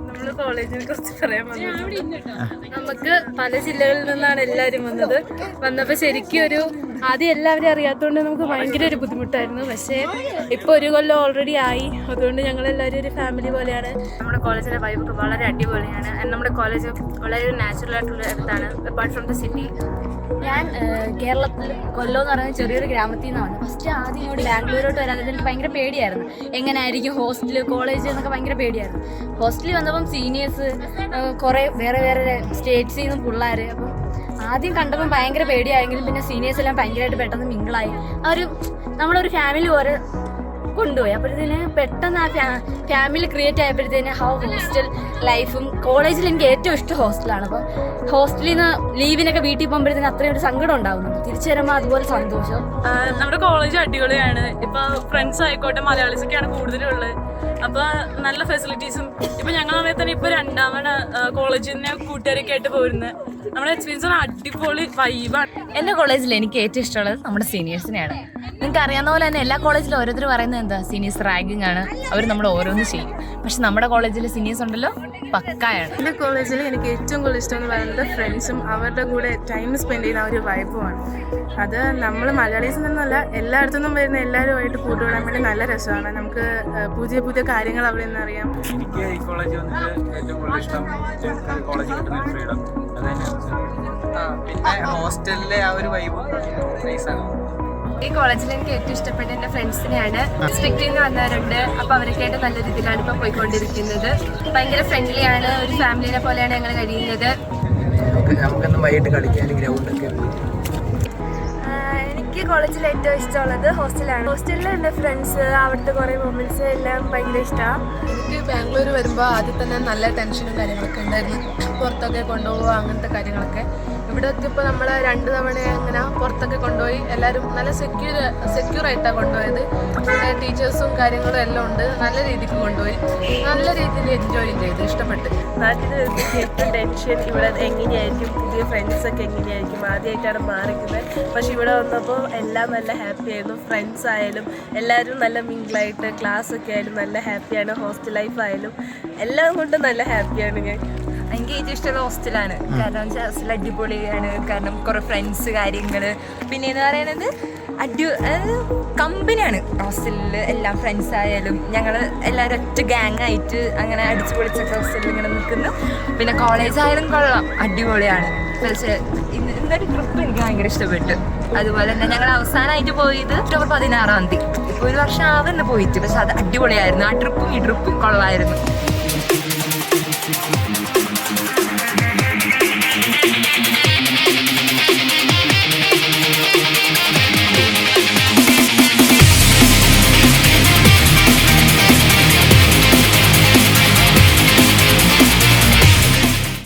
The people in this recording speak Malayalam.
നമ്മള് കോളേജിനെ കുറിച്ച് പറയാൻ വന്നത്. നമുക്ക് പല ജില്ലകളിൽ നിന്നാണ് എല്ലാവരും വന്നപ്പോൾ ശരിക്കും ആദ്യം എല്ലാവരും അറിയാത്തതുകൊണ്ട് നമുക്ക് ഭയങ്കര ഒരു ബുദ്ധിമുട്ടായിരുന്നു. പക്ഷേ ഇപ്പോൾ ഒരു കൊല്ലം ഓൾറെഡി ആയി. അതുകൊണ്ട് ഞങ്ങളെല്ലാവരും ഒരു ഫാമിലി പോലെയാണ്. നമ്മുടെ കോളേജിലെ വൈബൊക്കെ വളരെ അടിപൊളിയാണ്. നമ്മുടെ കോളേജ് വളരെ നാച്ചുറൽ ആയിട്ടുള്ള ഇടത്താണ്, അപ്പാർട്ട് ഫ്രം ദ സിറ്റി. ഞാൻ കേരളത്തിൽ കൊല്ലം എന്ന് പറയുന്ന ചെറിയൊരു ഗ്രാമത്തിൽ നിന്നാണ്. ഫസ്റ്റ് ആദ്യം ഇങ്ങോട്ട് ബാംഗ്ലൂരോട്ട് വരാൻ എനിക്ക് ഭയങ്കര പേടിയായിരുന്നു. എങ്ങനെയായിരിക്കും ഹോസ്റ്റൽ, കോളേജ് എന്നൊക്കെ ഭയങ്കര പേടിയായിരുന്നു. ഹോസ്റ്റലിൽ വന്നപ്പം സീനിയേഴ്സ് കുറേ വേറെ സ്റ്റേറ്റ്സിൽ നിന്നും പിള്ളേർ. അപ്പം ആദ്യം കണ്ടപ്പം ഭയങ്കര പേടിയായെങ്കിലും പിന്നെ സീനിയേഴ്സ് എല്ലാം ഭയങ്കരമായിട്ട് പെട്ടെന്ന് മിങ്കിളായി. നമ്മളൊരു ഫാമിലി പോലെ കൊണ്ടുപോയി. അപ്പോഴത്തേന് പെട്ടെന്ന് ആ ഫാമിലി ക്രിയേറ്റ് ആയപ്പോഴത്തേന് ഹോസ്റ്റൽ ലൈഫും കോളേജിൽ എനിക്ക് ഏറ്റവും ഇഷ്ടം ഹോസ്റ്റലാണ്. അപ്പം ഹോസ്റ്റലിൽ നിന്ന് ലീവിനൊക്കെ വീട്ടിൽ പോകുമ്പോഴത്തേന് അത്രയും ഒരു സങ്കടം ഉണ്ടാവുന്നുണ്ട്. തിരിച്ചു വരുമ്പോൾ അതുപോലെ സന്തോഷം. നമ്മുടെ കോളേജ് അടിപൊളിയാണ്. ഇപ്പൊ ഫ്രണ്ട്സ് ആയിക്കോട്ടെ മലയാളീസൊക്കെയാണ് കൂടുതലും ഉള്ളത്. അപ്പൊ നല്ല ഫെസിലിറ്റീസും ഇപ്പൊ ഞങ്ങളാണെങ്കിൽ തന്നെ ഇപ്പൊ രണ്ടാമത് കോളേജിൽ നിന്ന് കൂട്ടുകാരൊക്കെ ആയിട്ട് പോരുന്നത്. നമ്മുടെ എക്സ്പീരിയൻസ് അടിപൊളി വൈബാണ്. എൻ്റെ കോളേജിൽ എനിക്ക് ഏറ്റവും ഇഷ്ടമുള്ളത് നമ്മുടെ സീനിയേഴ്സിനെയാണ്. നിങ്ങൾക്ക് അറിയാവുന്ന പോലെ തന്നെ എല്ലാ കോളേജിലും ഓരോരുത്തർ പറയുന്നത് എന്താ, സീനിയേഴ്സ് റാഗിങ് ആണ്, അവർ നമ്മൾ ഓരോന്ന് ചെയ്യും. പക്ഷെ നമ്മുടെ കോളേജിൽ സീനിയേഴ്സ് ഉണ്ടല്ലോ പക്കായാണ്. എൻ്റെ കോളേജിൽ എനിക്ക് ഏറ്റവും കൂടുതൽ ഇഷ്ടം എന്ന് പറയുന്നത് ഫ്രണ്ട്സും അവരുടെ കൂടെ ടൈം സ്പെൻഡ് ചെയ്യുന്ന ഒരു വൈബുമാണ്. അത് നമ്മൾ മലയാളീസിൽ നിന്നല്ല, എല്ലായിടത്തു നിന്നും വരുന്ന എല്ലാവരുമായിട്ട് കൂട്ടുകൂടാൻ വേണ്ടി നല്ല രസമാണ്. നമുക്ക് പുതിയ പുതിയ കാര്യങ്ങൾ അവിടെ നിന്ന് അറിയാം. എനിക്ക് ഈ കോളേജ് വന്നിട്ട് ഏറ്റവും കൂടുതൽ ഇഷ്ടം കോളേജിൽ കിട്ടുന്ന ഫ്രീഡം അത് തന്നെയാണ്. പിന്നെ ഹോസ്റ്റലിലെ ആ ഒരു വൈബും നൈസാണ്. ഈ കോളേജിൽ എനിക്ക് ഏറ്റവും ഇഷ്ടപ്പെട്ട എൻ്റെ ഫ്രണ്ട്സിനെയാണ്. ഡിസ്ട്രിക്റ്റിൽ നിന്ന് വന്നവരുണ്ട്. അപ്പോൾ അവരൊക്കെയായിട്ട് നല്ല രീതിയിലാണ് ഇപ്പോൾ പോയിക്കൊണ്ടിരിക്കുന്നത്. ഭയങ്കര ഫ്രണ്ട്ലി ആണ്. ഒരു ഫാമിലിനെ പോലെയാണ് ഞങ്ങൾ കഴിയുന്നത്. നമുക്കൊന്നും വൈകിട്ട് കളിക്കാൻ ഗ്രൗണ്ടൊക്കെ. എനിക്ക് കോളേജിൽ ഏറ്റവും ഇഷ്ടമുള്ളത് ഹോസ്റ്റലാണ്. ഹോസ്റ്റലിൽ എൻ്റെ ഫ്രണ്ട്സ്, അവിടുത്തെ കുറേ മൊമെൻറ്റ്സ് എല്ലാം ഭയങ്കര ഇഷ്ടമാണ്. എനിക്ക് ബാംഗ്ലൂർ വരുമ്പോൾ ആദ്യം തന്നെ നല്ല ടെൻഷനും കാര്യങ്ങളൊക്കെ ഉണ്ടായിരുന്നു. പുറത്തൊക്കെ കൊണ്ടുപോകുക അങ്ങനത്തെ കാര്യങ്ങളൊക്കെ. ഇവിടെ എത്തിയപ്പോൾ നമ്മൾ 2 തവണ അങ്ങനെ പുറത്തൊക്കെ കൊണ്ടുപോയി. എല്ലാവരും നല്ല സെക്യൂറായിട്ടാണ് കൊണ്ടുപോയത്. ഇവിടെ ടീച്ചേഴ്സും കാര്യങ്ങളും എല്ലാം ഉണ്ട്. നല്ല രീതിക്ക് കൊണ്ടുപോയി. നല്ല രീതിയിൽ എൻജോയ് ചെയ്ത് ഇഷ്ടപ്പെട്ട്. നാട്ടിൽ ഏറ്റവും ടെൻഷൻ ഇവിടെ എങ്ങനെയായിരിക്കും, പുതിയ ഫ്രണ്ട്സൊക്കെ എങ്ങനെയായിരിക്കും, ആദ്യമായിട്ടാണ് മാറിക്കുന്നത്. പക്ഷെ ഇവിടെ വന്നപ്പോൾ എല്ലാം നല്ല ഹാപ്പി ആയിരുന്നു. ഫ്രണ്ട്സ് ആയാലും എല്ലാവരും നല്ല മിങ്കിളായിട്ട്, ക്ലാസ്സൊക്കെ ആയാലും നല്ല ഹാപ്പിയാണ്. ഹോസ്റ്റൽ ലൈഫ് ആയാലും എല്ലാം കൊണ്ടും നല്ല ഹാപ്പിയാണ് ഞാൻ. എനിക്ക് ഏറ്റവും ഇഷ്ടമുള്ള ഹോസ്റ്റലാണ്. കാരണം ഹോസ്റ്റൽ അടിപൊളിയാണ്. കാരണം കുറേ ഫ്രണ്ട്സ് കാര്യങ്ങൾ, പിന്നെ എന്ന് പറയുന്നത് കമ്പനിയാണ് ഹോസ്റ്റലിൽ. എല്ലാം ഫ്രണ്ട്സ് ആയാലും ഞങ്ങൾ എല്ലാവരും ഒറ്റ ഗ്യാങ് ആയിട്ട് അങ്ങനെ അടിച്ചു പൊളിച്ചൊക്കെ ഹോസ്റ്റലിൽ ഇങ്ങനെ നിൽക്കുന്നു. പിന്നെ കോളേജ് ആയാലും കൊള്ളാം, അടിപൊളിയാണ്. പക്ഷേ ഇന്നൊരു ട്രിപ്പ് എനിക്ക് ഭയങ്കര ഇഷ്ടപ്പെട്ടു. അതുപോലെ തന്നെ ഞങ്ങൾ അവസാനമായിട്ട് പോയത് ഒക്ടോബർ 16-ാം തീയതി. ഇപ്പോൾ 1 വർഷം ആവുന്നു പോയിട്ട്. പക്ഷെ അത് അടിപൊളിയായിരുന്നു. ആ ട്രിപ്പും ഈ ട്രിപ്പും കൊള്ളായിരുന്നു.